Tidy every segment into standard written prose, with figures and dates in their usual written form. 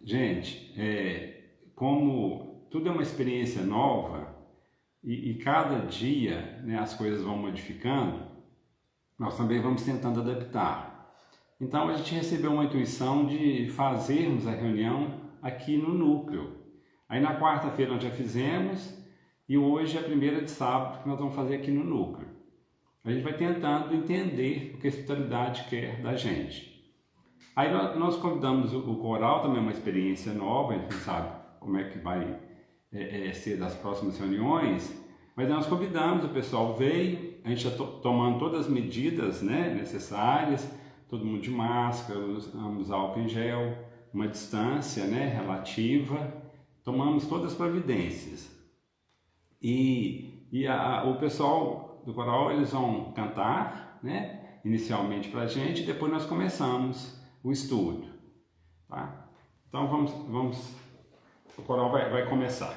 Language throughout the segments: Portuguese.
Gente, como tudo é uma experiência nova e cada dia, né, as coisas vão modificando, nós também vamos tentando adaptar. Então a gente recebeu uma intuição de fazermos a reunião aqui no núcleo. Aí na quarta-feira nós já fizemos e hoje é a primeira de sábado que nós vamos fazer aqui no núcleo. A gente vai tentando entender o que a espiritualidade quer da gente. Aí nós convidamos o coral, também é uma experiência nova, a gente não sabe como é que vai ser das próximas reuniões, mas nós convidamos, o pessoal veio, a gente está tomando todas as medidas, né, necessárias, todo mundo de máscara, usamos álcool em gel, uma distância, né, relativa, tomamos todas as providências. O pessoal do coral, eles vão cantar, né, inicialmente para a gente, e depois nós começamos o estudo, tá? Então o coral vai começar.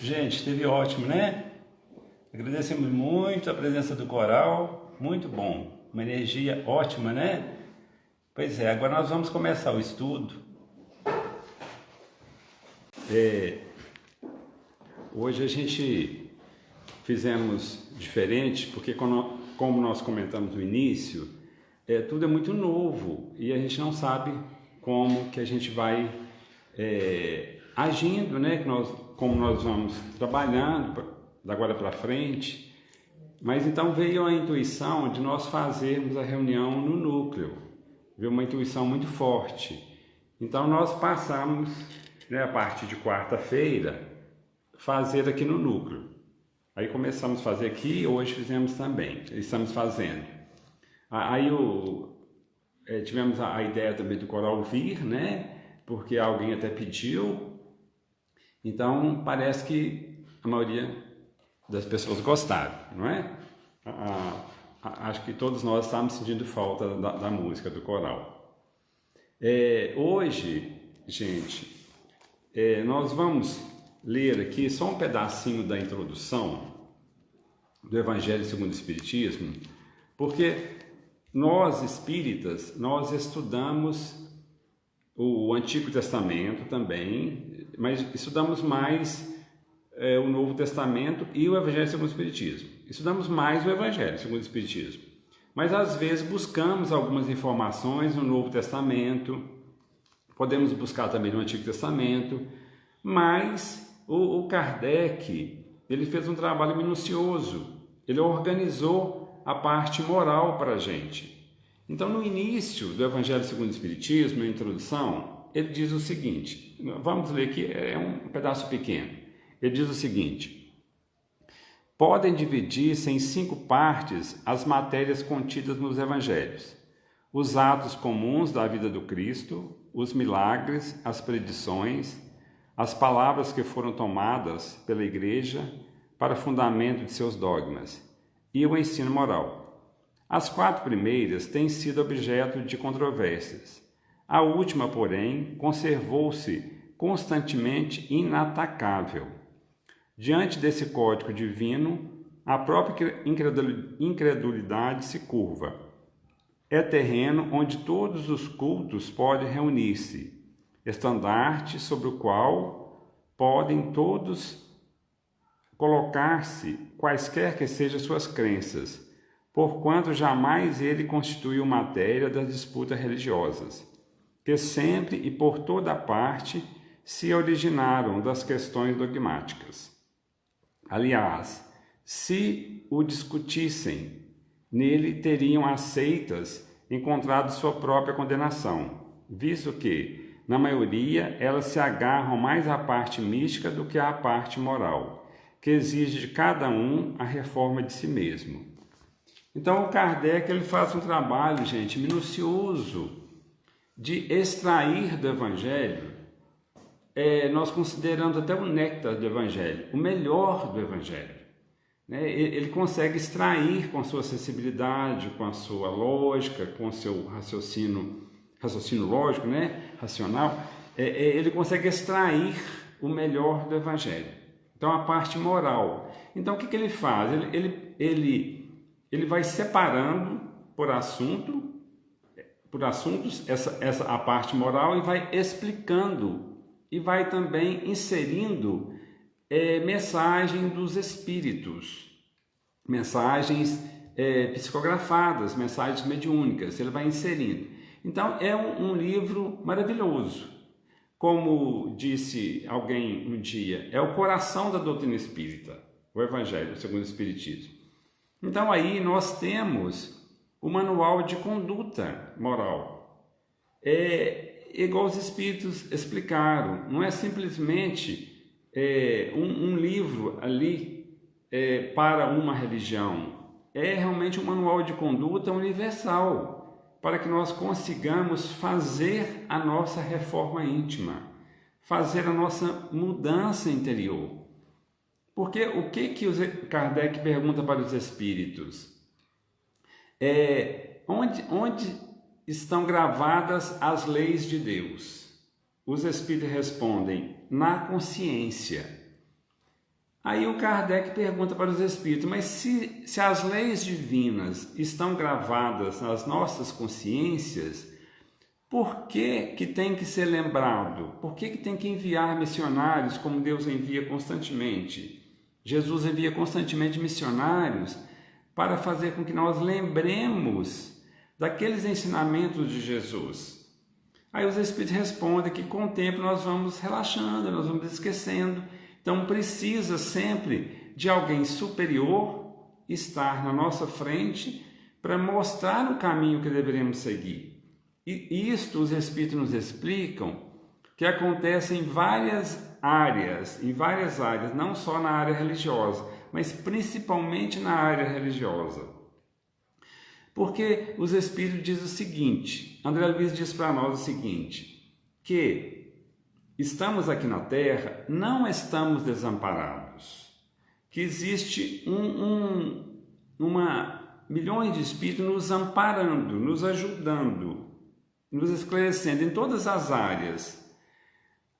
Gente, esteve ótimo, né? Agradecemos muito a presença do coral, muito bom, uma energia ótima, né? Pois é, agora nós vamos começar o estudo. Hoje a gente fizemos diferente, porque como nós comentamos no início, tudo é muito novo e a gente não sabe como que a gente vai agindo, né? Como nós vamos trabalhando da agora para frente. Mas então veio a intuição de nós fazermos a reunião no núcleo. Veio uma intuição muito forte. Então nós passamos, né, a partir de quarta-feira, fazer aqui no núcleo. Aí começamos a fazer aqui, hoje fizemos também, estamos fazendo. Aí tivemos a ideia também do coral vir, né? Porque alguém até pediu. Então parece que a maioria das pessoas gostaram, não é? Acho que todos nós estamos sentindo falta da música, do coral. Hoje, gente, nós vamos ler aqui só um pedacinho da introdução do Evangelho segundo o Espiritismo, porque nós espíritas, nós estudamos o Antigo Testamento também, mas estudamos mais o Novo Testamento e o Evangelho segundo o Espiritismo. Estudamos mais o Evangelho segundo o Espiritismo, mas às vezes buscamos algumas informações no Novo Testamento, podemos buscar também no Antigo Testamento, mas o Kardec, ele fez um trabalho minucioso, ele organizou a parte moral para a gente. Então, no início do Evangelho segundo o Espiritismo, na introdução, ele diz o seguinte, vamos ler aqui, é um pedaço pequeno. Ele diz o seguinte: podem dividir-se em 5 partes as matérias contidas nos Evangelhos: os atos comuns da vida do Cristo, os milagres, as predições, as palavras que foram tomadas pela Igreja para fundamento de seus dogmas e o ensino moral. As 4 primeiras têm sido objeto de controvérsias. A última, porém, conservou-se constantemente inatacável. Diante desse código divino, a própria incredulidade se curva. É terreno onde todos os cultos podem reunir-se, estandarte sobre o qual podem todos colocar-se, quaisquer que sejam suas crenças, porquanto jamais ele constituiu matéria das disputas religiosas, que sempre e por toda parte se originaram das questões dogmáticas. Aliás, se o discutissem, nele teriam as seitas encontrado sua própria condenação, visto que, na maioria, elas se agarram mais à parte mística do que à parte moral, que exige de cada um a reforma de si mesmo. Então, o Kardec ele faz um trabalho, gente, minucioso de extrair do Evangelho, nós consideramos até o néctar do Evangelho, o melhor do Evangelho. Ele consegue extrair com a sua sensibilidade, com a sua lógica, com o seu raciocínio lógico, racional, ele consegue extrair o melhor do Evangelho. Então, a parte moral. Então, o que ele faz? Ele vai separando por assuntos a parte moral e vai explicando e vai também inserindo mensagem dos espíritos, mensagens psicografadas, mensagens mediúnicas, ele vai inserindo. Então, é um livro maravilhoso. Como disse alguém um dia, é o coração da doutrina espírita, o Evangelho segundo o Espiritismo. Então, aí nós temos o manual de conduta moral. Igual os espíritos explicaram, não é simplesmente um livro ali para uma religião, é realmente um manual de conduta universal, para que nós consigamos fazer a nossa reforma íntima, fazer a nossa mudança interior. Porque o que Kardec pergunta para os espíritos? Onde estão gravadas as leis de Deus? Os espíritos respondem, na consciência. Aí o Kardec pergunta para os espíritos, mas se as leis divinas estão gravadas nas nossas consciências, por que tem que ser lembrado? Por que tem que enviar missionários como Deus envia constantemente? Jesus envia constantemente missionários para fazer com que nós lembremos daqueles ensinamentos de Jesus. Aí os espíritos respondem que com o tempo nós vamos relaxando, nós vamos esquecendo. Então precisa sempre de alguém superior estar na nossa frente para mostrar o caminho que deveremos seguir. E isto os espíritos nos explicam que acontece em várias áreas, não só na área religiosa, mas principalmente na área religiosa. Porque os Espíritos dizem o seguinte, André Luiz diz para nós o seguinte, que estamos aqui na Terra, não estamos desamparados, que existe milhões de Espíritos nos amparando, nos ajudando, nos esclarecendo em todas as áreas,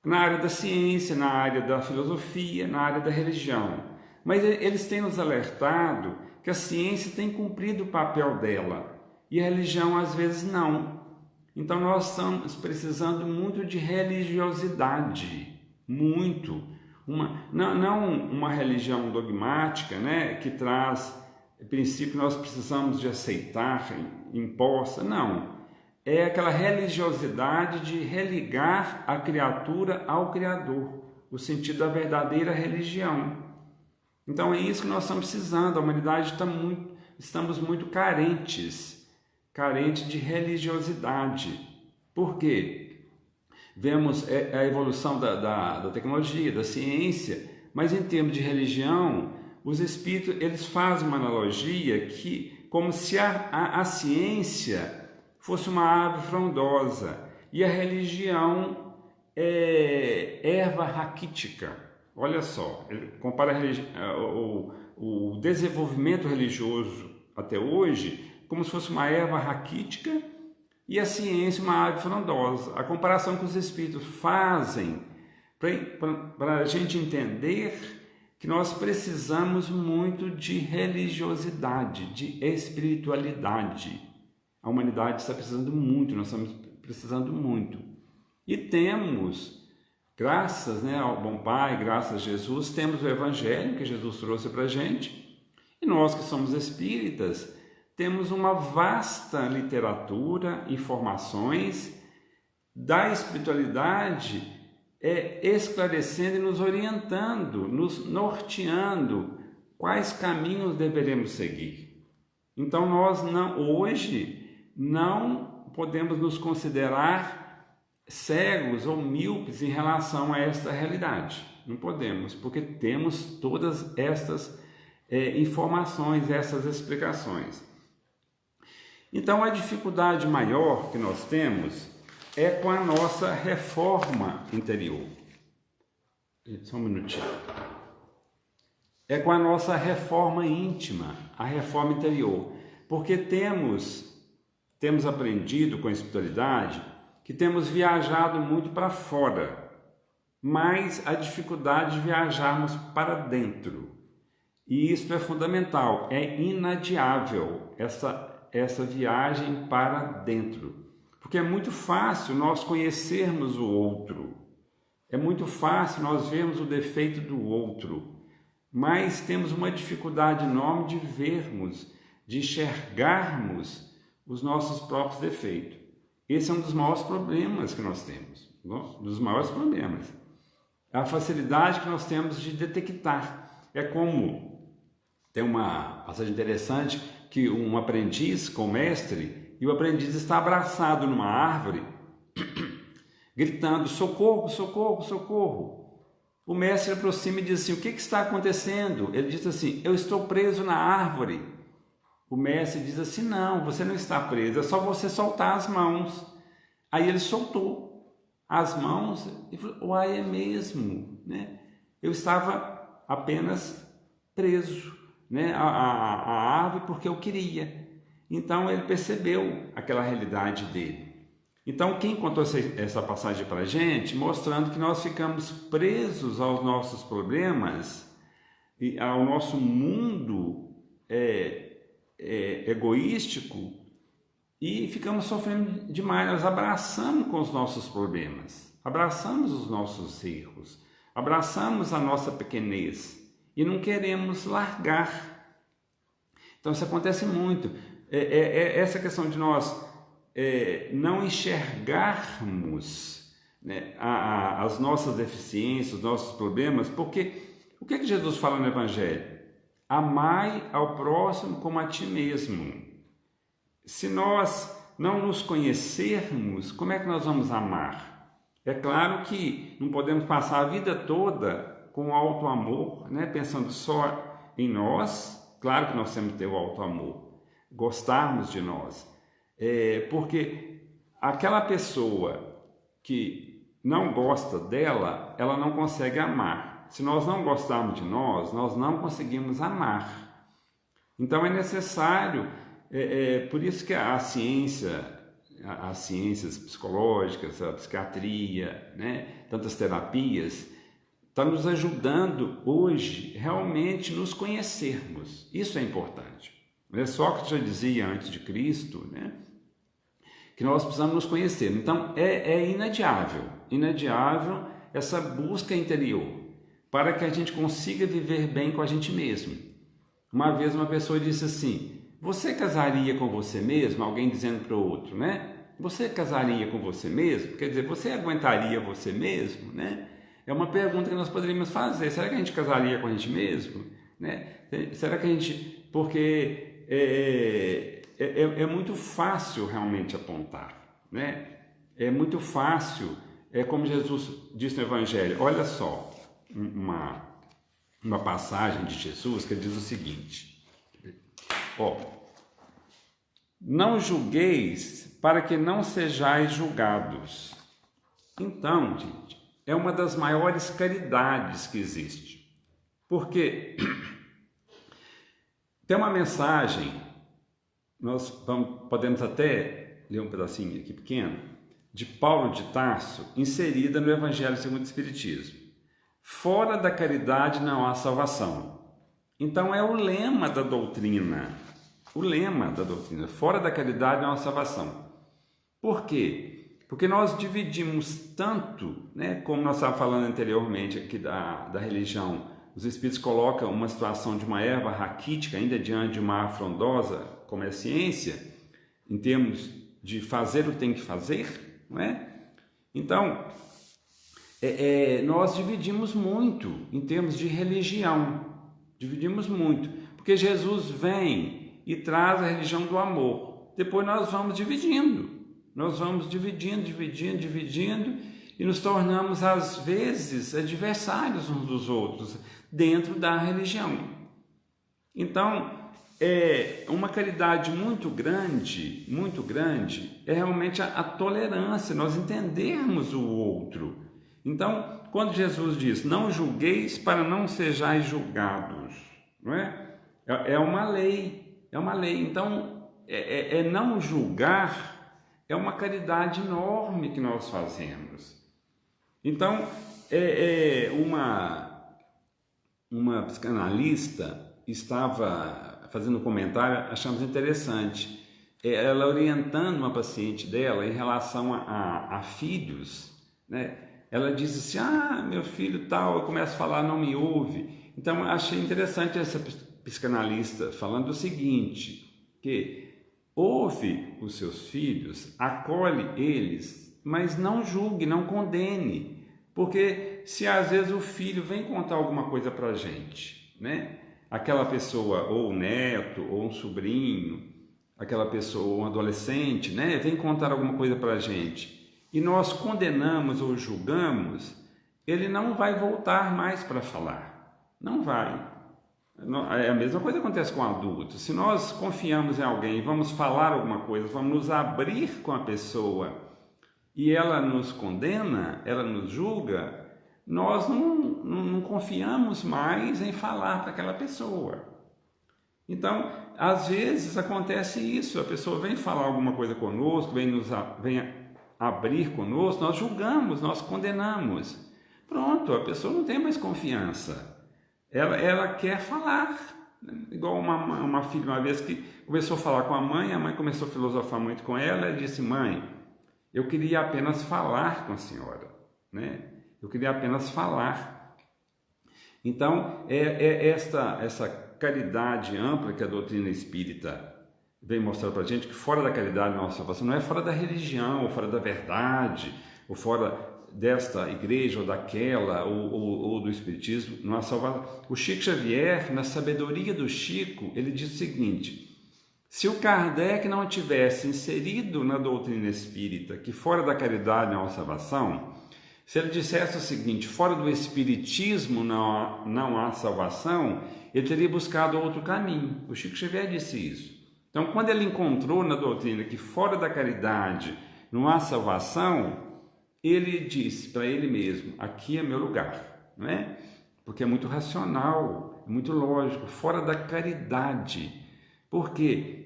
na área da ciência, na área da filosofia, na área da religião. Mas eles têm nos alertado que a ciência tem cumprido o papel dela e a religião às vezes não. Então nós estamos precisando muito de religiosidade, muito. Não uma religião dogmática, né, que traz princípio que nós precisamos de aceitar, imposta, não. É aquela religiosidade de religar a criatura ao Criador, o sentido da verdadeira religião. Então é isso que nós estamos precisando, a humanidade estamos muito carentes de religiosidade. Por quê? Vemos a evolução da tecnologia, da ciência, mas em termos de religião, os Espíritos eles fazem uma analogia que, como se a ciência fosse uma árvore frondosa e a religião é erva raquítica. Olha só, ele compara o desenvolvimento religioso até hoje como se fosse uma erva raquítica e a ciência uma árvore frondosa. A comparação que os Espíritos fazem para a gente entender que nós precisamos muito de religiosidade, de espiritualidade. A humanidade está precisando muito, nós estamos precisando muito. E temos, graças ao bom Pai, graças a Jesus, temos o Evangelho que Jesus trouxe para a gente. E nós que somos espíritas, temos uma vasta literatura, informações da espiritualidade esclarecendo e nos orientando, nos norteando quais caminhos deveremos seguir. Então nós hoje não podemos nos considerar cegos ou míopes em relação a esta realidade. Não podemos, porque temos todas estas informações, essas explicações. Então a dificuldade maior que nós temos é com a nossa reforma interior. Só um minutinho. É com a nossa reforma íntima, a reforma interior. Porque temos aprendido com a espiritualidade que temos viajado muito para fora, mas a dificuldade de viajarmos para dentro. E isso é fundamental, é inadiável essa viagem para dentro. Porque é muito fácil nós conhecermos o outro, é muito fácil nós vermos o defeito do outro, mas temos uma dificuldade enorme de vermos, de enxergarmos os nossos próprios defeitos. Esse é um dos maiores problemas que nós temos, dos maiores problemas. A facilidade que nós temos de detectar. É como, tem uma passagem interessante, que um aprendiz com o mestre, e o aprendiz está abraçado numa árvore, gritando, socorro, socorro, socorro. O mestre aproxima e diz assim, o que está acontecendo? Ele diz assim, eu estou preso na árvore. O mestre diz assim, não, você não está preso, é só você soltar as mãos. Aí ele soltou as mãos e falou, uai, é mesmo, né? Eu estava apenas preso, né, a árvore porque eu queria. Então ele percebeu aquela realidade dele. Então quem contou essa passagem para a gente, mostrando que nós ficamos presos aos nossos problemas e ao nosso mundo egoístico e ficamos sofrendo demais. Nós abraçamos com os nossos problemas, abraçamos os nossos erros, abraçamos a nossa pequenez e não queremos largar. Então isso acontece muito. Essa questão de nós não enxergarmos, né, as nossas deficiências, os nossos problemas, porque o que Jesus fala no Evangelho? Amai ao próximo como a ti mesmo. Se nós não nos conhecermos, como é que nós vamos amar? É claro que não podemos passar a vida toda com alto amor, né, pensando só em nós, claro que nós temos que ter o auto-amor, gostarmos de nós, porque aquela pessoa que não gosta dela, ela não consegue amar. Se nós não gostarmos de nós, nós não conseguimos amar. Então é necessário, por isso que a ciência, as ciências psicológicas, a psiquiatria, né, tantas terapias, está nos ajudando hoje realmente nos conhecermos. Isso é importante. Sócrates já dizia antes de Cristo, né, que nós precisamos nos conhecer. Então é inadiável essa busca interior para que a gente consiga viver bem com a gente mesmo. Uma vez uma pessoa disse assim: você casaria com você mesmo? Alguém dizendo para o outro, né? Você casaria com você mesmo? Quer dizer, você aguentaria você mesmo, né? É uma pergunta que nós poderíamos fazer. Será que a gente casaria com a gente mesmo? Né? Será que a gente... Porque é muito fácil realmente apontar, né? É muito fácil, como Jesus disse no Evangelho. Olha só, uma passagem de Jesus que diz o seguinte: não julgueis para que não sejais julgados. Então, gente, é uma das maiores caridades que existe. Porque tem uma mensagem, nós podemos até ler um pedacinho aqui pequeno, de Paulo de Tarso, inserida no Evangelho segundo o Espiritismo. Fora da caridade não há salvação. Então é o lema da doutrina. O lema da doutrina, fora da caridade não há salvação. Por quê? Porque nós dividimos tanto, né, como nós estávamos falando anteriormente aqui da religião, os espíritos colocam uma situação de uma erva raquítica ainda diante de uma árvore frondosa, como é a ciência, em termos de fazer o que tem que fazer, não é? Então, nós dividimos muito em termos de religião, dividimos muito, porque Jesus vem e traz a religião do amor. Depois nós vamos dividindo, e nos tornamos às vezes adversários uns dos outros dentro da religião. Então, uma caridade muito grande é realmente a tolerância, nós entendermos o outro. Então, quando Jesus diz: não julgueis para não sejais julgados, não é? É uma lei. Então, não julgar é uma caridade enorme que nós fazemos. Então, uma psicanalista estava fazendo um comentário, achamos interessante, ela orientando uma paciente dela em relação a filhos, né? Ela disse assim: meu filho tal, eu começo a falar, não me ouve. Então, achei interessante essa psicanalista falando o seguinte, que ouve os seus filhos, acolhe eles, mas não julgue, não condene, porque se às vezes o filho vem contar alguma coisa para a gente, né? Aquela pessoa, ou um neto, ou um sobrinho, aquela pessoa, ou um adolescente, né? Vem contar alguma coisa para a gente, e nós condenamos ou julgamos, ele não vai voltar mais para falar, não vai. A mesma coisa acontece com adultos. Se nós confiamos em alguém, vamos falar alguma coisa, vamos nos abrir com a pessoa e ela nos condena, ela nos julga, nós não confiamos mais em falar para aquela pessoa. Então, às vezes acontece isso, a pessoa vem falar alguma coisa conosco, vem abrir conosco, nós julgamos, nós condenamos. Pronto, a pessoa não tem mais confiança. Ela quer falar, igual uma filha uma vez que começou a falar com a mãe começou a filosofar muito com ela e disse: mãe, eu queria apenas falar com a senhora, né? Eu queria apenas falar. Então, essa caridade ampla que a doutrina espírita vem mostrar para a gente, que fora da caridade nossa salvação, não é fora da religião, ou fora da verdade, ou fora desta igreja ou daquela, ou do espiritismo, não há salvação. O Chico Xavier, na sabedoria do Chico, ele diz o seguinte: se o Kardec não tivesse inserido na doutrina espírita que fora da caridade não há salvação, Se ele dissesse o seguinte: fora do Espiritismo não há salvação, ele teria buscado outro caminho. O Chico Xavier disse isso. Então, quando ele encontrou na doutrina que fora da caridade não há salvação, ele disse para ele mesmo: aqui é meu lugar, não é? Porque é muito racional, é muito lógico, fora da caridade. Porque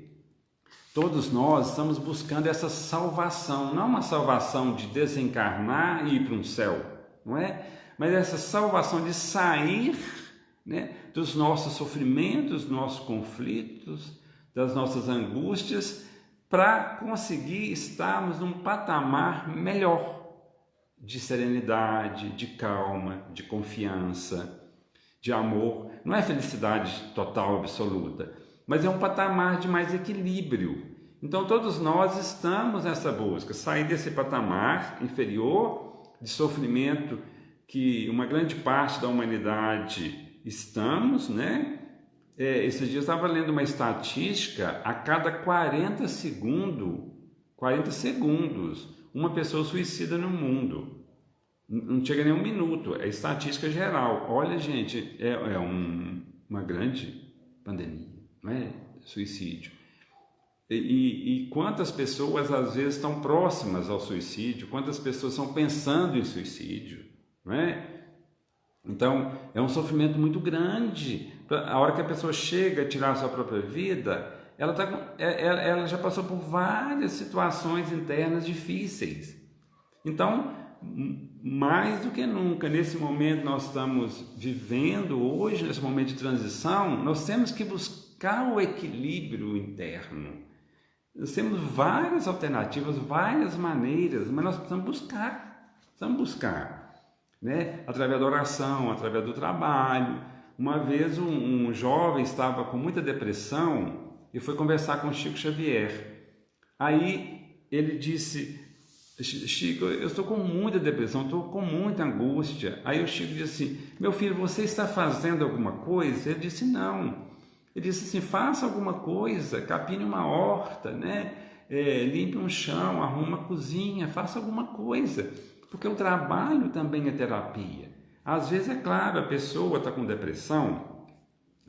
todos nós estamos buscando essa salvação, não uma salvação de desencarnar e ir para um céu, não é? Mas essa salvação de sair, né, dos nossos sofrimentos, dos nossos conflitos, das nossas angústias, para conseguir estarmos num patamar melhor, de serenidade, de calma, de confiança, de amor. Não é felicidade total, absoluta, mas é um patamar de mais equilíbrio. Então todos nós estamos nessa busca, sair desse patamar inferior de sofrimento que uma grande parte da humanidade estamos, né? Esses dias eu estava lendo uma estatística: a cada 40 segundos, uma pessoa suicida no mundo. Não chega nem um minuto, é estatística geral. Olha, gente, uma grande pandemia, não é? Suicídio. E quantas pessoas às vezes estão próximas ao suicídio, quantas pessoas estão pensando em suicídio, não é? Então, é um sofrimento muito grande. A hora que a pessoa chega a tirar a sua própria vida, ela já passou por várias situações internas difíceis. Então, mais do que nunca, nesse momento nós estamos vivendo hoje, nesse momento de transição, nós temos que buscar o equilíbrio interno. Nós temos várias alternativas, várias maneiras, mas nós precisamos buscar. Né? Através da oração, através do trabalho. Uma vez um jovem estava com muita depressão e foi conversar com o Chico Xavier. Aí ele disse: Chico, eu estou com muita depressão, estou com muita angústia. Aí o Chico disse assim: meu filho, você está fazendo alguma coisa? Ele disse: não. Ele disse assim: faça alguma coisa, capine uma horta, né? Limpe um chão, arrume uma cozinha, faça alguma coisa. Porque o trabalho também é terapia. Às vezes, é claro, a pessoa está com depressão,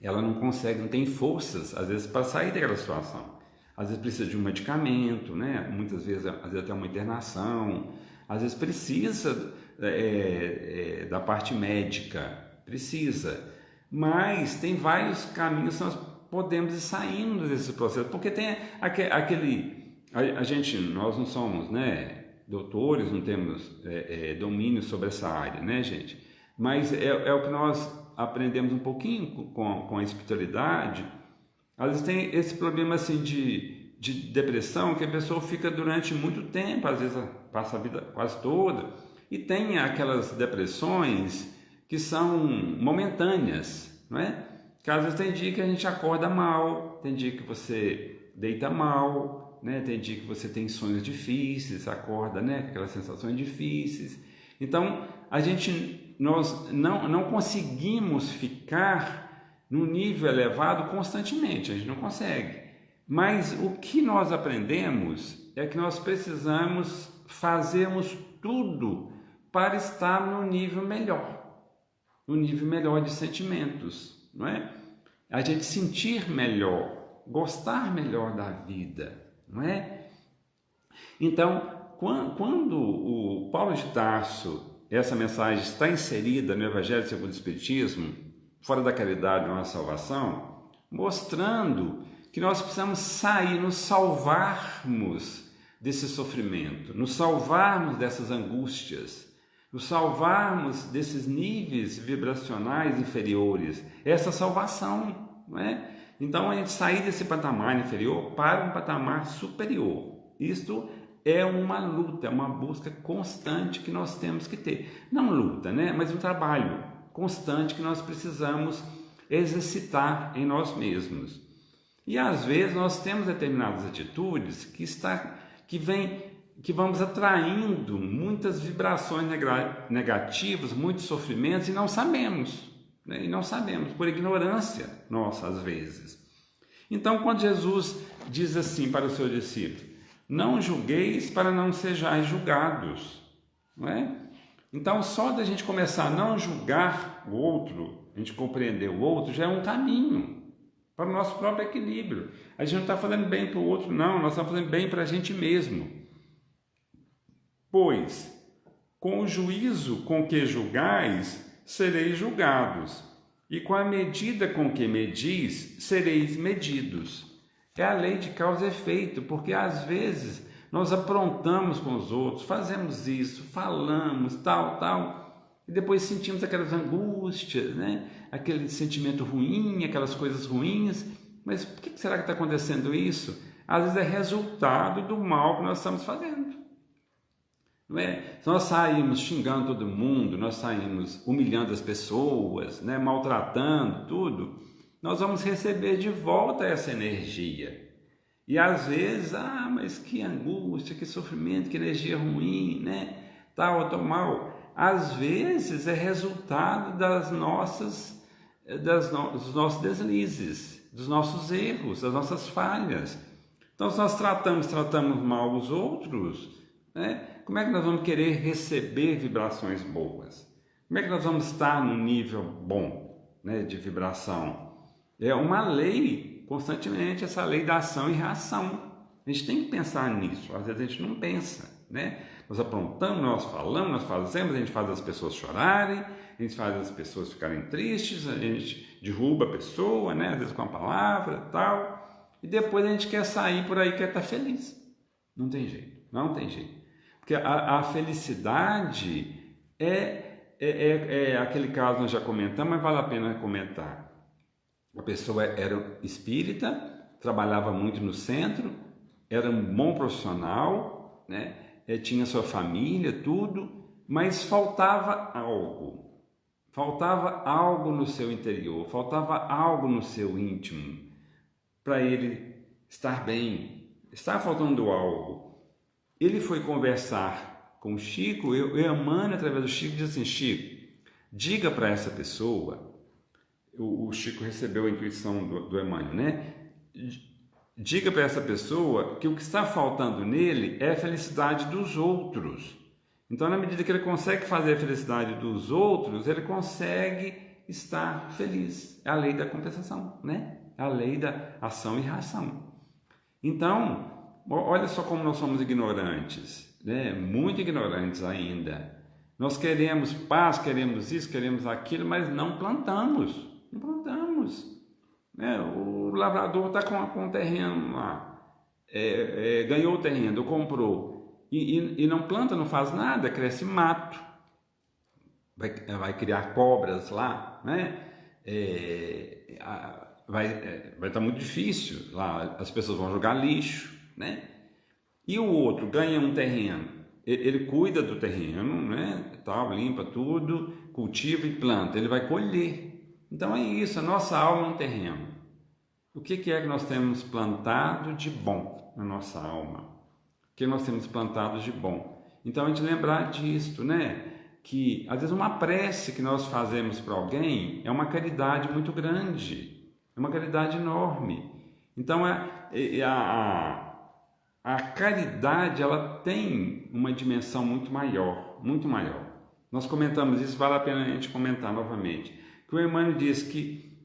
ela não consegue, não tem forças, às vezes, para sair daquela situação. Às vezes precisa de um medicamento, né? Muitas vezes, até uma internação. Às vezes precisa da parte médica, precisa. Mas tem vários caminhos que nós podemos ir saindo desse processo. Porque tem nós não somos, né, doutores, não temos domínio sobre essa área, né, gente? Mas é o que nós aprendemos um pouquinho com a espiritualidade. Às vezes tem esse problema assim de depressão, que a pessoa fica durante muito tempo, às vezes passa a vida quase toda, e tem aquelas depressões que são momentâneas, não é? Que às vezes tem dia que a gente acorda mal, tem dia que você deita mal, né? Tem dia que você tem sonhos difíceis, acorda, né, com aquelas sensações difíceis. Então, nós não conseguimos ficar num nível elevado constantemente, a gente não consegue. Mas o que nós aprendemos é que nós precisamos fazermos tudo para estar no nível melhor de sentimentos, não é? A gente sentir melhor, gostar melhor da vida, não é? Então, quando o Paulo de Tarso, essa mensagem está inserida no Evangelho segundo o Espiritismo, fora da caridade não há salvação, mostrando que nós precisamos sair, nos salvarmos desse sofrimento, nos salvarmos dessas angústias, nos salvarmos desses níveis vibracionais inferiores, essa salvação, não é? Então, a gente sair desse patamar inferior para um patamar superior. Isto é uma luta, é uma busca constante que nós temos que ter. Não luta, né? Mas um trabalho constante que nós precisamos exercitar em nós mesmos. E às vezes nós temos determinadas atitudes que vamos atraindo muitas vibrações negativas, muitos sofrimentos, e não sabemos, né? E não sabemos, por ignorância nossa às vezes. Então, quando Jesus diz assim para os seus discípulos: não julgueis para não sejais julgados, não é? Então, só da gente começar a não julgar o outro, a gente compreender o outro, já é um caminho para o nosso próprio equilíbrio. A gente não está fazendo bem para o outro, não, nós estamos fazendo bem para a gente mesmo. Pois, com o juízo com que julgais, sereis julgados, e com a medida com que medis, sereis medidos. É a lei de causa e efeito, porque às vezes nós aprontamos com os outros, fazemos isso, falamos, tal, e depois sentimos aquelas angústias, né? Aquele sentimento ruim, aquelas coisas ruins. Mas por que será que está acontecendo isso? Às vezes é resultado do mal que nós estamos fazendo. Não é? Se nós saímos xingando todo mundo, nós saímos humilhando as pessoas, né? Maltratando tudo, nós vamos receber de volta essa energia. E às vezes, mas que angústia, que sofrimento, que energia ruim, né? Tal, mal. Às vezes é resultado dos nossos deslizes, dos nossos erros, das nossas falhas. Então, se nós tratamos mal os outros, né? Como é que nós vamos querer receber vibrações boas? Como é que nós vamos estar num nível bom, né, de vibração? É uma lei, constantemente, essa lei da ação e reação. A gente tem que pensar nisso, às vezes a gente não pensa, né? Nós aprontamos, nós falamos, nós fazemos, a gente faz as pessoas chorarem, a gente faz as pessoas ficarem tristes, a gente derruba a pessoa, né, às vezes com a palavra e tal, e depois a gente quer sair por aí, quer estar feliz. Não tem jeito, não tem jeito. Porque a felicidade é aquele caso que nós já comentamos, mas vale a pena comentar. A pessoa era espírita, trabalhava muito no centro, era um bom profissional, né? Tinha sua família, tudo, mas faltava algo no seu interior, faltava algo no seu íntimo para ele estar bem, está faltando algo. Ele foi conversar com o Chico, eu Emmanuel, através do Chico, disse assim: Chico, diga para essa pessoa, o Chico recebeu a intuição do Emmanuel, né? Diga para essa pessoa que o que está faltando nele é a felicidade dos outros. Então, na medida que ele consegue fazer a felicidade dos outros, ele consegue estar feliz. É a lei da compensação, né? É a lei da ação e reação. Então, olha só como nós somos ignorantes, né? Muito ignorantes ainda. Nós queremos paz, queremos isso, queremos aquilo, mas não plantamos. Não plantamos. Né? O lavrador está com um terreno lá, ganhou o terreno, comprou, e não planta, não faz nada, cresce mato, vai criar cobras lá, né? Vai estar muito difícil lá, as pessoas vão jogar lixo, né? E o outro ganha um terreno, ele cuida do terreno, né? Tal, limpa tudo, cultiva e planta, ele vai colher. Então é isso, a nossa alma é um terreno. O que é que nós temos plantado de bom na nossa alma? O que nós temos plantado de bom? Então a gente lembrar disto, né? Que às vezes uma prece que nós fazemos para alguém é uma caridade muito grande, é uma caridade enorme. Então a caridade, ela tem uma dimensão muito maior, muito maior. Nós comentamos isso, vale a pena a gente comentar novamente. Que o Emmanuel diz que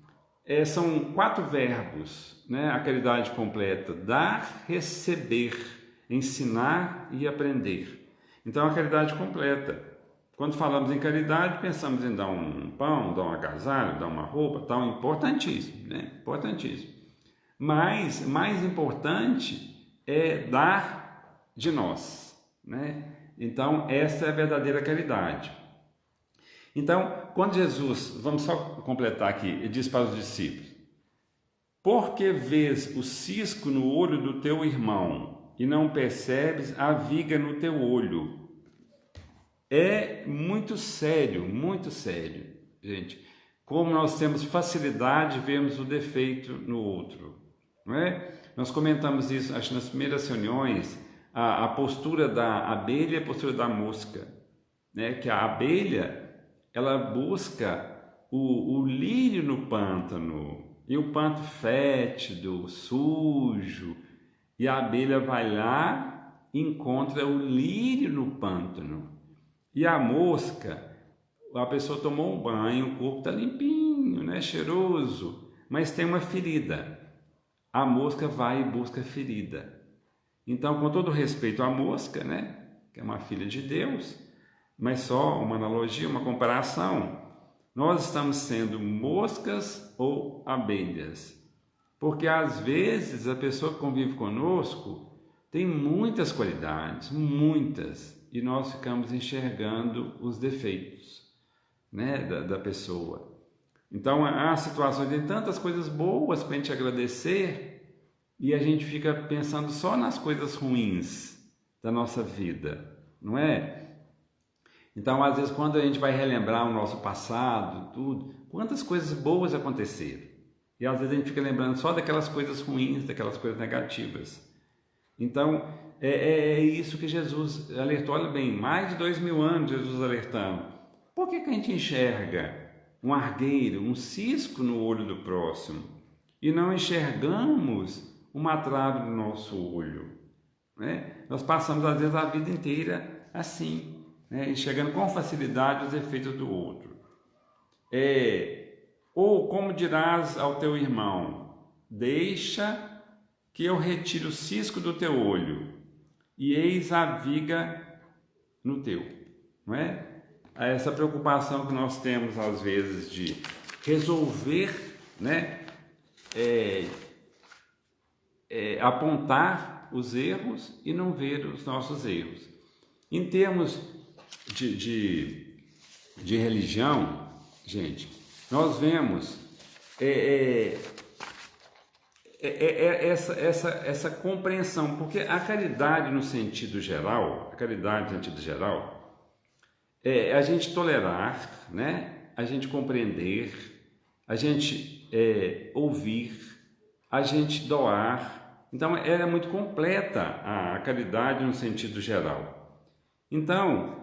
são 4 verbos, né? A caridade completa: dar, receber, ensinar e aprender. Então a caridade completa. Quando falamos em caridade, pensamos em dar um pão, dar um agasalho, dar uma roupa, tal, importantíssimo, né? Importantíssimo. Mas mais importante é dar de nós, né? Então essa é a verdadeira caridade. Então, quando Jesus, vamos só completar aqui, ele diz para os discípulos: porque vês o cisco no olho do teu irmão e não percebes a viga no teu olho? É muito sério, gente, como nós temos facilidade de vermos o defeito no outro, não é? Nós comentamos isso, acho, nas primeiras reuniões, a postura da abelha e a postura da mosca, né? Que a abelha, ela busca o lírio no pântano, e o pântano fétido, sujo, e a abelha vai lá e encontra o lírio no pântano. E a mosca, a pessoa tomou um banho, o corpo está limpinho, né, cheiroso, mas tem uma ferida. A mosca vai e busca a ferida. Então, com todo respeito à mosca, né, que é uma filha de Deus, mas só uma analogia, uma comparação, nós estamos sendo moscas ou abelhas. Porque às vezes a pessoa que convive conosco tem muitas qualidades, muitas, e nós ficamos enxergando os defeitos, né, da pessoa. Então há situações, tem tantas coisas boas para a gente agradecer e a gente fica pensando só nas coisas ruins da nossa vida, não é? Então, às vezes, quando a gente vai relembrar o nosso passado, tudo, quantas coisas boas aconteceram. E às vezes a gente fica lembrando só daquelas coisas ruins, daquelas coisas negativas. Então, é isso que Jesus alertou. Olha bem, mais de 2000 anos Jesus alertando. Por que a gente enxerga um argueiro, um cisco no olho do próximo e não enxergamos uma trave no nosso olho? Né? Nós passamos, às vezes, a vida inteira assim, né? Enxergando com facilidade os efeitos do outro. Ou como dirás ao teu irmão, deixa que eu retire o cisco do teu olho e eis a viga no teu, não é? Essa preocupação que nós temos às vezes de resolver, né? Apontar os erros e não ver os nossos erros. Em termos de religião, gente, nós vemos essa compreensão, porque a caridade no sentido geral, é a gente tolerar, né? A gente compreender, a gente ouvir, a gente doar. Então, ela é muito completa a caridade no sentido geral. Então,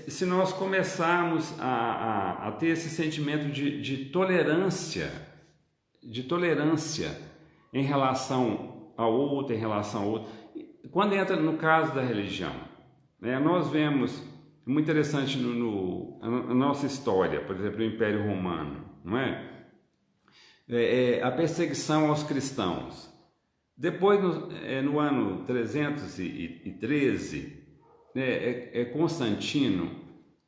se nós começarmos a ter esse sentimento de tolerância em relação ao outro, quando entra no caso da religião, né, nós vemos, muito interessante na nossa história, por exemplo, o Império Romano, não é? A perseguição aos cristãos. Depois, no ano 313, Constantino,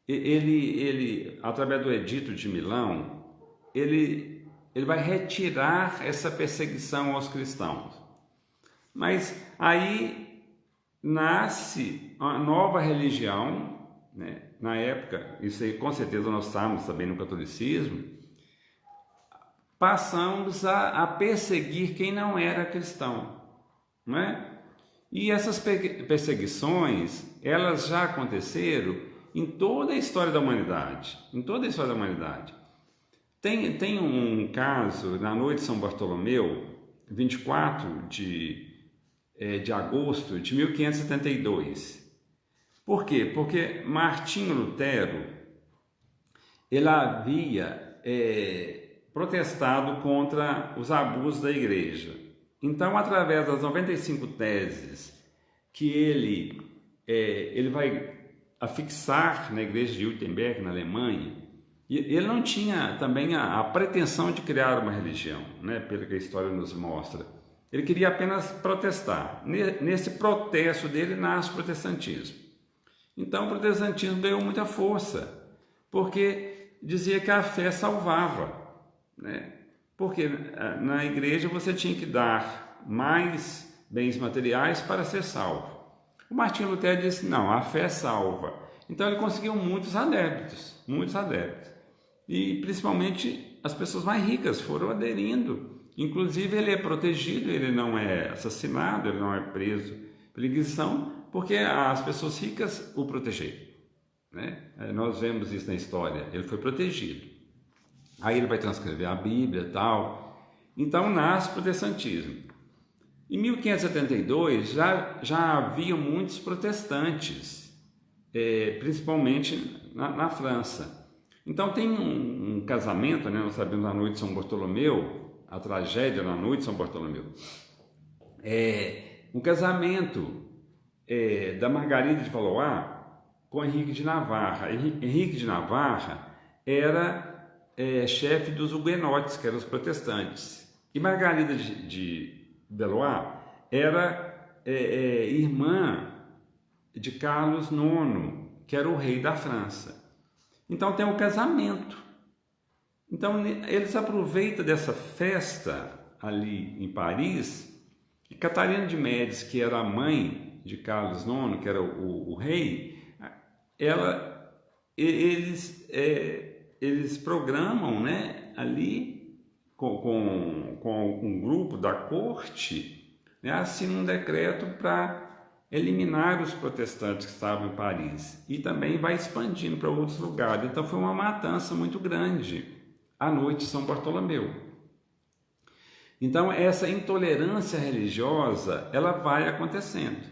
ele, através do Edito de Milão, ele vai retirar essa perseguição aos cristãos. Mas aí nasce uma nova religião, né? Na época, isso aí com certeza nós estávamos também no catolicismo, passamos a perseguir quem não era cristão, não é? E essas perseguições, elas já aconteceram em toda a história da humanidade, Tem um caso, na noite de São Bartolomeu, 24 de agosto de 1572. Por quê? Porque Martinho Lutero, ele havia protestado contra os abusos da igreja. Então, através das 95 teses que ele vai afixar na igreja de Wittenberg, na Alemanha, e ele não tinha também a pretensão de criar uma religião, né, pelo que a história nos mostra. Ele queria apenas protestar. Nesse protesto dele nasce o protestantismo. Então, o protestantismo ganhou muita força, porque dizia que a fé salvava, né? Porque na igreja você tinha que dar mais bens materiais para ser salvo. O Martinho Lutero disse, não, a fé salva. Então ele conseguiu muitos adeptos. E principalmente as pessoas mais ricas foram aderindo. Inclusive ele é protegido, ele não é assassinado, ele não é preso pela Inquisição, porque as pessoas ricas o protegeram, né? Nós vemos isso na história, ele foi protegido. Aí ele vai transcrever a Bíblia e tal. Então nasce o protestantismo. Em 1572 já havia muitos protestantes, principalmente na França. Então tem um casamento, né? Nós sabemos a noite de São Bartolomeu, a tragédia na noite de São Bartolomeu. Um casamento da Margarida de Valois com Henrique de Navarra. Henrique de Navarra era chefe dos huguenotes, que eram os protestantes. E Margarida de Valois era irmã de Carlos IX, que era o rei da França. Então tem um casamento. Então eles aproveitam dessa festa ali em Paris, e Catarina de Médici, que era a mãe de Carlos IX, que era o rei, eles programam, né, ali com um grupo da corte, né, assinam um decreto para eliminar os protestantes que estavam em Paris, e também vai expandindo para outros lugares. Então foi uma matança muito grande à noite de São Bartolomeu. Então essa intolerância religiosa, ela vai acontecendo.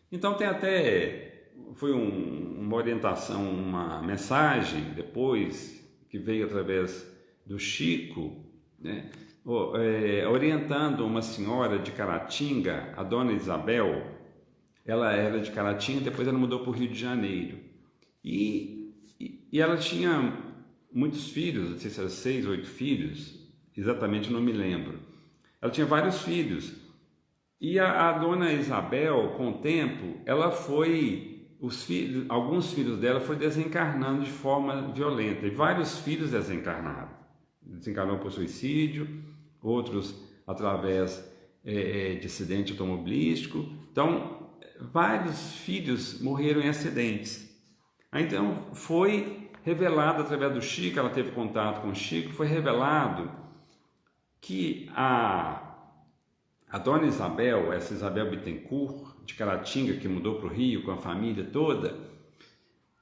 Então tem até, foi uma orientação, uma mensagem depois, que veio através do Chico, né, orientando uma senhora de Caratinga, a dona Isabel. Ela era de Caratinga, depois ela mudou para o Rio de Janeiro. E ela tinha muitos filhos, não sei se eram 6 ou 8 filhos, exatamente não me lembro. Ela tinha vários filhos. E a dona Isabel, com o tempo, ela foi, alguns filhos dela foi desencarnando de forma violenta. E vários filhos desencarnaram. Desencarnou por suicídio, outros através de acidente automobilístico. Então, vários filhos morreram em acidentes. Então foi revelado através do Chico, ela teve contato com o Chico, foi revelado que a dona Isabel, essa Isabel Bittencourt, de Caratinga, que mudou para o Rio com a família toda,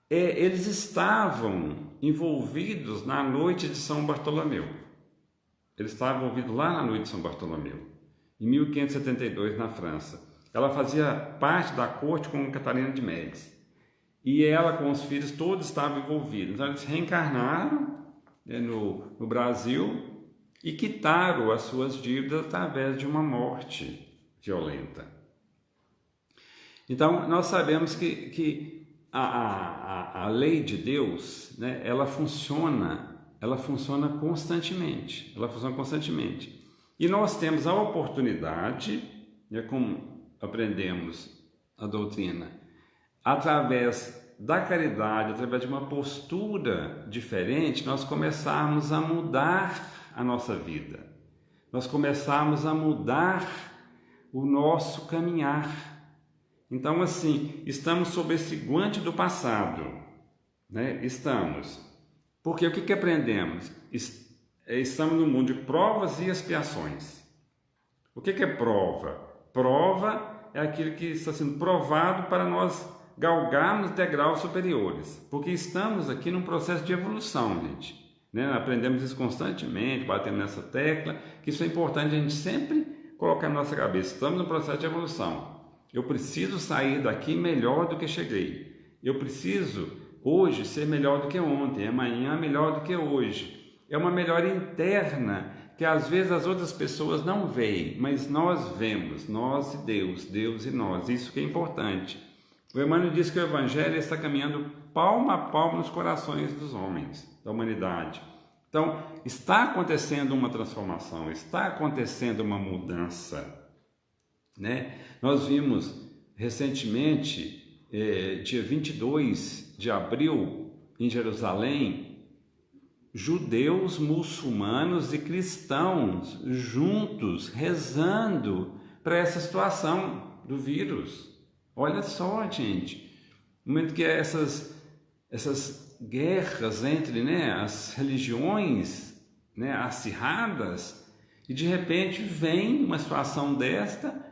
eles estavam envolvidos na noite de São Bartolomeu. Eles estavam envolvidos lá na noite de São Bartolomeu, em 1572, na França. Ela fazia parte da corte com Catarina de Médici. E ela, com os filhos, todos estavam envolvidos. Então, eles reencarnaram, né, no Brasil e quitaram as suas dívidas através de uma morte violenta. Então, nós sabemos que a lei de Deus, né, ela funciona constantemente. Ela funciona constantemente. E nós temos a oportunidade, né, como aprendemos a doutrina, através da caridade, através de uma postura diferente, nós começarmos a mudar a nossa vida, nós começarmos a mudar o nosso caminhar. Então, assim, estamos sob esse guante do passado, né? Estamos. Porque o que aprendemos? Estamos no mundo de provas e expiações. O que é prova? Prova é aquilo que está sendo provado para nós galgarmos degraus superiores, porque estamos aqui num processo de evolução, gente, né? Aprendemos isso constantemente, batendo nessa tecla, que isso é importante a gente sempre colocar na nossa cabeça. Estamos num processo de evolução. Eu preciso sair daqui melhor do que cheguei. Eu preciso hoje ser melhor do que ontem, amanhã melhor do que hoje. É uma melhora interna que às vezes as outras pessoas não veem, mas nós vemos, nós e Deus, Deus e nós. Isso que é importante. O Emmanuel diz que o Evangelho está caminhando palmo a palmo nos corações dos homens, da humanidade. Então, está acontecendo uma transformação, está acontecendo uma mudança, né? Nós vimos recentemente, dia 22 de abril, em Jerusalém, judeus, muçulmanos e cristãos juntos rezando para essa situação do vírus. Olha só, gente, no momento que essas guerras entre, né, as religiões, né, acirradas, e de repente vem uma situação desta,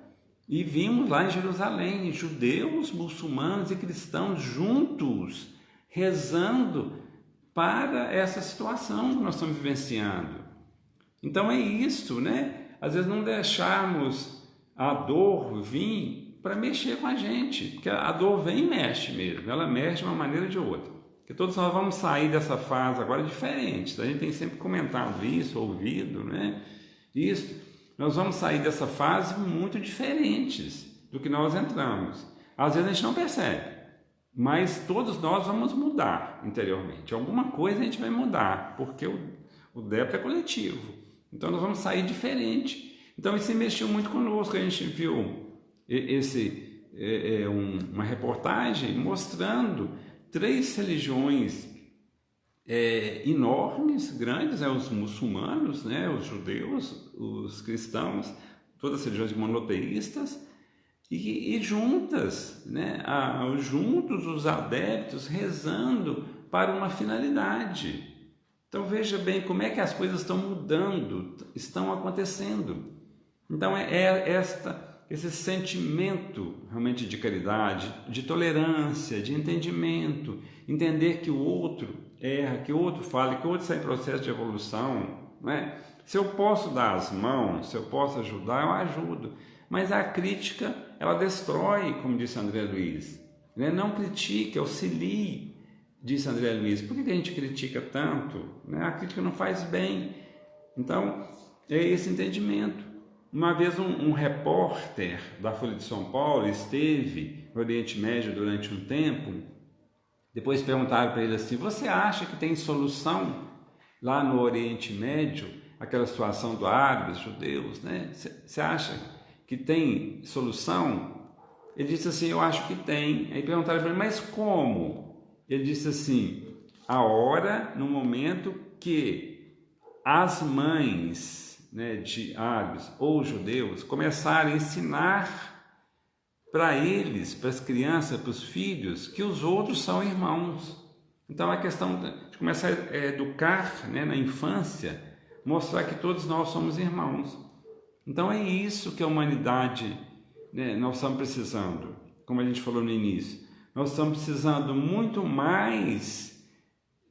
e vimos lá em Jerusalém judeus, muçulmanos e cristãos juntos rezando para essa situação que nós estamos vivenciando. Então é isso, né? Às vezes não deixarmos a dor vir para mexer com a gente, porque a dor vem e mexe mesmo, ela mexe de uma maneira ou de outra. Porque todos nós vamos sair dessa fase agora diferentes, a gente tem sempre comentado isso, ouvido, né? Isso, nós vamos sair dessa fase muito diferentes do que nós entramos. Às vezes a gente não percebe, mas todos nós vamos mudar interiormente. Alguma coisa a gente vai mudar, porque o débito é coletivo. Então nós vamos sair diferente. Então isso mexeu muito conosco. A gente viu uma reportagem mostrando 3 religiões enormes, grandes, os muçulmanos, né, os judeus, os cristãos, todas as religiões monoteístas, e juntas, né, juntos os adeptos rezando para uma finalidade. Então veja bem como é que as coisas estão mudando, estão acontecendo. Então esse sentimento realmente de caridade, de tolerância, de entendimento, entender que o outro erra, que o outro fala, que o outro está em processo de evolução, né? Se eu posso dar as mãos, se eu posso ajudar, eu ajudo. Mas a crítica, ela destrói, como disse André Luiz. Né? Não critique, auxilie, disse André Luiz. Por que a gente critica tanto? Né? A crítica não faz bem. Então, é esse entendimento. Uma vez um repórter da Folha de São Paulo esteve no Oriente Médio durante um tempo. Depois perguntaram para ele assim: você acha que tem solução lá no Oriente Médio, aquela situação do árabes, judeus, né? Você acha que tem solução? Ele disse assim: eu acho que tem. Aí perguntaram para ele: mas como? Ele disse assim: a hora, no momento que as mães, né, de árabes ou judeus começarem a ensinar para eles, para as crianças, para os filhos, que os outros são irmãos. Então a questão de começar a educar, né, na infância, mostrar que todos nós somos irmãos. Então é isso que a humanidade, né, nós estamos precisando, como a gente falou no início. Nós estamos precisando muito mais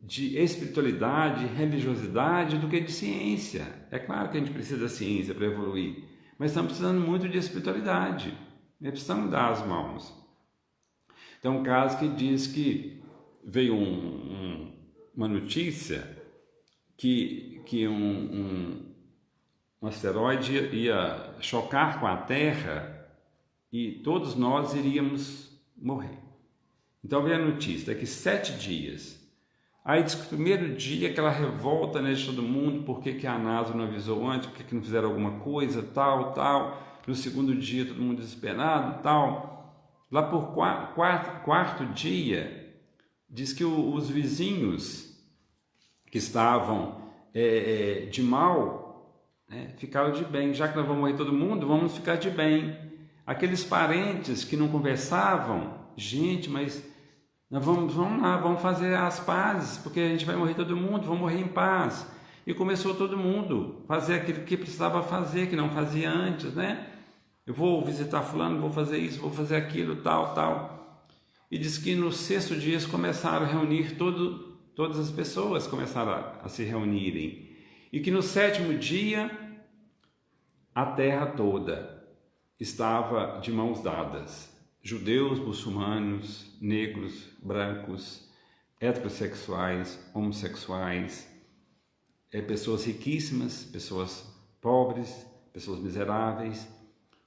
de espiritualidade, religiosidade do que de ciência. É claro que a gente precisa da ciência para evoluir, mas estamos precisando muito de espiritualidade. Precisamos dar as mãos. Tem um caso que diz que veio uma notícia que um asteroide ia chocar com a Terra e todos nós iríamos morrer. Então veio a notícia, daqui 7 dias. Aí diz que o primeiro dia, aquela revolta, né, de todo mundo, por que a NASA não avisou antes, por que não fizeram alguma coisa, tal. No segundo dia, todo mundo desesperado, tal. Lá por quarto dia, diz que os vizinhos que estavam de mal, né, ficaram de bem. Já que nós vamos morrer todo mundo, vamos ficar de bem. Aqueles parentes que não conversavam, gente, mas nós vamos lá, vamos fazer as pazes, porque a gente vai morrer todo mundo, vamos morrer em paz. E começou todo mundo a fazer aquilo que precisava fazer, que não fazia antes, né? Eu vou visitar fulano, vou fazer isso, vou fazer aquilo, tal. E diz que no 6º dia eles começaram a reunir todas as pessoas, começaram a se reunirem. E que no 7º dia, a terra toda estava de mãos dadas. Judeus, muçulmanos, negros, brancos, heterossexuais, homossexuais, pessoas riquíssimas, pessoas pobres, pessoas miseráveis.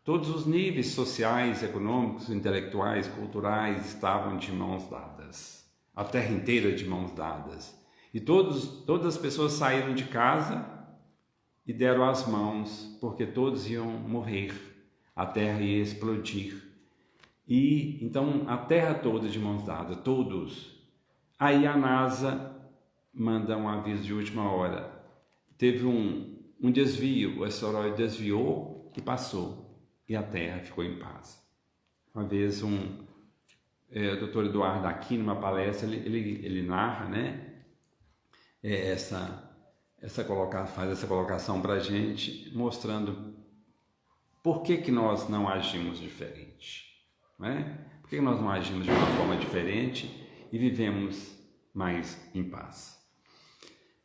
Todos os níveis sociais, econômicos, intelectuais, culturais estavam de mãos dadas. A terra inteira de mãos dadas. E todas as pessoas saíram de casa e deram as mãos, porque todos iam morrer. A terra ia explodir. E então a terra toda de mãos dadas, todos. Aí a NASA manda um aviso de última hora. Teve um desvio, o asteroide desviou e passou. E a Terra ficou em paz. Uma vez o Dr. Eduardo aqui, numa palestra, ele narra, né, faz essa colocação para a gente, mostrando por que nós não agimos diferente. Né? Por que nós não agimos de uma forma diferente e vivemos mais em paz?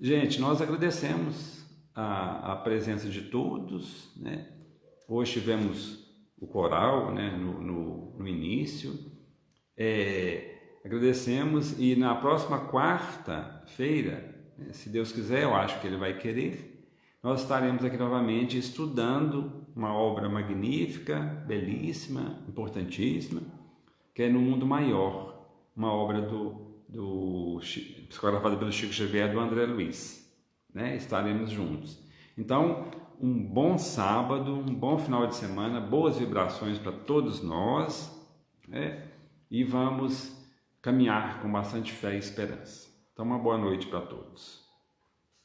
Gente, nós agradecemos a presença de todos, né? Hoje tivemos o coral, né, no início. Agradecemos e na próxima quarta-feira, né, se Deus quiser, eu acho que Ele vai querer, nós estaremos aqui novamente estudando uma obra magnífica, belíssima, importantíssima, que é No Mundo Maior. uma obra psicografada pelo Chico Xavier, do André Luiz, né? Estaremos juntos. Então, um bom sábado, um bom final de semana, boas vibrações para todos nós, né? E vamos caminhar com bastante fé e esperança. Então, uma boa noite para todos.